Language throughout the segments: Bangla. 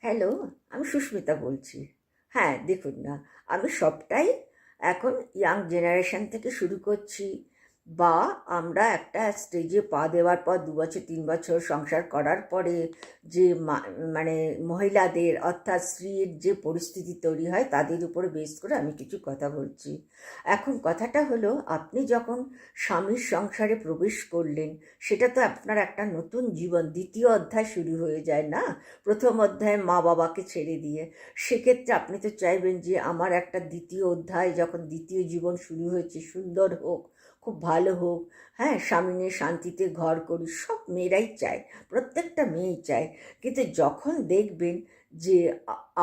হ্যালো, আমি সুস্মিতা বলছি। হ্যাঁ, দেখুন না, আমি সবটাই এখন ইয়াং জেনারেশন থেকে শুরু করছি, বা আমরা একটা স্টেজে পা দেওয়ার পর ২ বছর ৩ বছর সংসার করার পরে যে মানে মহিলাদের অর্থাৎ স্ত্রীর যে পরিস্থিতি তৈরি হয় তাদের উপরে বেস করে আমি কিছু কথা বলছি। এখন কথাটা হলো, আপনি যখন স্বামীর সংসারে প্রবেশ করলেন, সেটা তো আপনার একটা নতুন জীবন, দ্বিতীয় অধ্যায় শুরু হয়ে যায় না? প্রথম অধ্যায়ে মা বাবাকে ছেড়ে দিয়ে, সেক্ষেত্রে আপনি তো চাইবেন যে আমার একটা দ্বিতীয় অধ্যায়, যখন দ্বিতীয় জীবন শুরু হয়েছে, সুন্দর হোক, খুব ভালো হোক। হ্যাঁ, স্বামী নিয়ে শান্তিতে ঘর করি, সব মেয়েরাই চায়, প্রত্যেকটা মেয়েই চায়। কিন্তু যখন দেখবেন যে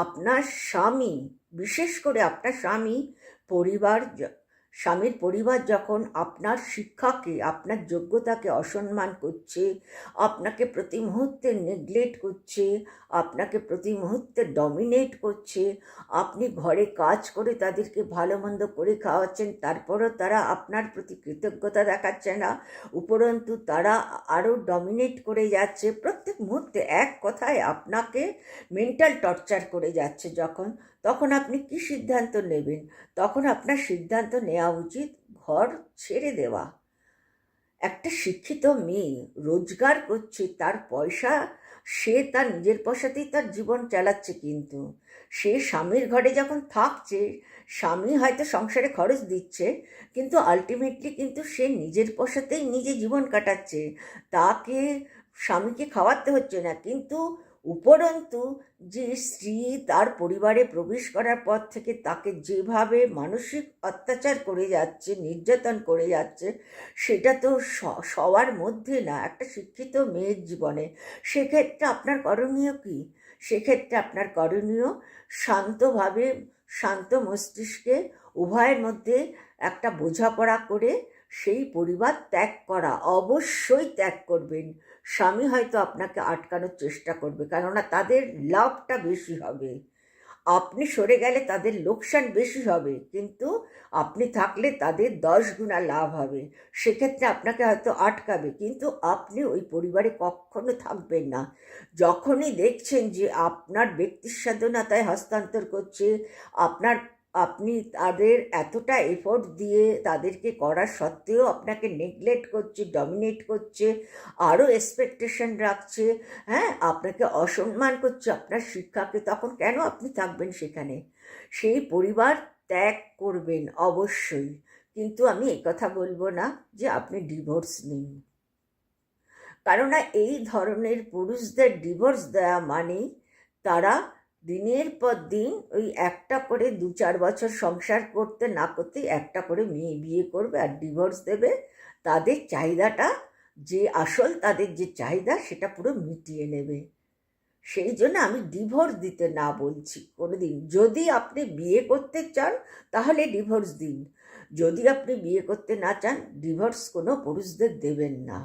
আপনার স্বামী, বিশেষ করে আপনার স্বামী পরিবার স্বামীর পরিবার যখন আপনার শিক্ষাকে, আপনার যোগ্যতাকে অসম্মান করছে, আপনাকে প্রতি মুহূর্তে নেগলেক্ট করছে, আপনাকে প্রতি মুহূর্তে ডমিনেট করছে, আপনি ঘরে কাজ করে তাদেরকে ভালো মন্দ করে খাওয়াচ্ছেন, তারপরও তারা আপনার প্রতি কৃতজ্ঞতা দেখাচ্ছে না, উপরন্তু তারা আরও ডমিনেট করে যাচ্ছে, প্রত্যেক মুহূর্তে এক কথায় আপনাকে মেন্টাল টর্চার করে যাচ্ছে, তখন আপনি কি সিদ্ধান্ত নেবেন? তখন আপনার সিদ্ধান্ত নেওয়া উচিত ঘর ছেড়ে দেওয়া। একটা শিক্ষিত মেয়ে রোজগার করছে, তার পয়সা, সে তার নিজের পয়সাতেই তার জীবন চালাচ্ছে, কিন্তু সে স্বামীর ঘরে যখন থাকছে, স্বামী হয়তো সংসারে খরচ দিচ্ছে, কিন্তু আলটিমেটলি কিন্তু সে নিজের পয়সাতেই নিজে জীবন কাটাচ্ছে। তাকে, স্বামীকে খাওয়াতে হচ্ছে না, কিন্তু উপরন্তু যে স্ত্রী তার পরিবারে প্রবেশ করার পর থেকে তাকে যেভাবে মানসিক অত্যাচার করে যাচ্ছে, নির্যাতন করে যাচ্ছে, সেটা তো সবার মধ্যে না, একটা শিক্ষিত মেয়ের জীবনে। সেক্ষেত্রে আপনার করণীয় কী? সেক্ষেত্রে আপনার করণীয় শান্তভাবে, শান্ত মস্তিষ্কে উভয়ের মধ্যে একটা বোঝাপড়া করে সেই পরিবার ত্যাগ করা। অবশ্যই ত্যাগ করবেন। স্বামী হয়তো আপনাকে আটকানোর চেষ্টা করবে, কেননা তাদের লাভটা বেশি হবে। আপনি সরে গেলে তাদের লোকসান বেশি হবে, কিন্তু আপনি থাকলে তাদের 10 গুণা লাভ হবে। সেক্ষেত্রে আপনাকে হয়তো আটকাবে, কিন্তু আপনি ওই পরিবারে কখনো থাকবেন না। যখনই দেখছেন যে আপনার ব্যক্তি স্বাধীনতায় হস্তান্তর করছে, আপনার আপনি তাদের এতটা এফোর্ট দিয়ে তাদেরকে করার সত্ত্বেও আপনাকে নেগলেক্ট করছে, ডমিনেট করছে, আরও এক্সপেকটেশন রাখছে, হ্যাঁ, আপনাকে অসম্মান করছে আপনার শিক্ষাকে, তখন কেন আপনি থাকবেন সেখানে? সেই পরিবার ত্যাগ করবেন অবশ্যই। কিন্তু আমি এই কথা বলবো না যে আপনি ডিভোর্স নিন, কেননা এই ধরনের পুরুষদের ডিভোর্স দেওয়া মানেই তারা দিনের পর দিন ওই একটা করে ২-৪ বছর সংসার করতে না করতেই একটা করে মেয়ে বিয়ে করবে আর ডিভোর্স দেবে। তাদের চাহিদাটা, যে আসল তাদের যে চাহিদা, সেটা পুরো মিটিয়ে নেবে। সেই জন্য আমি ডিভোর্স দিতে না বলছি কোনোদিন। যদি আপনি বিয়ে করতে চান তাহলে ডিভোর্স দিন, যদি আপনি বিয়ে করতে না চান, ডিভোর্স কোনো পুরুষদের দেবেন না।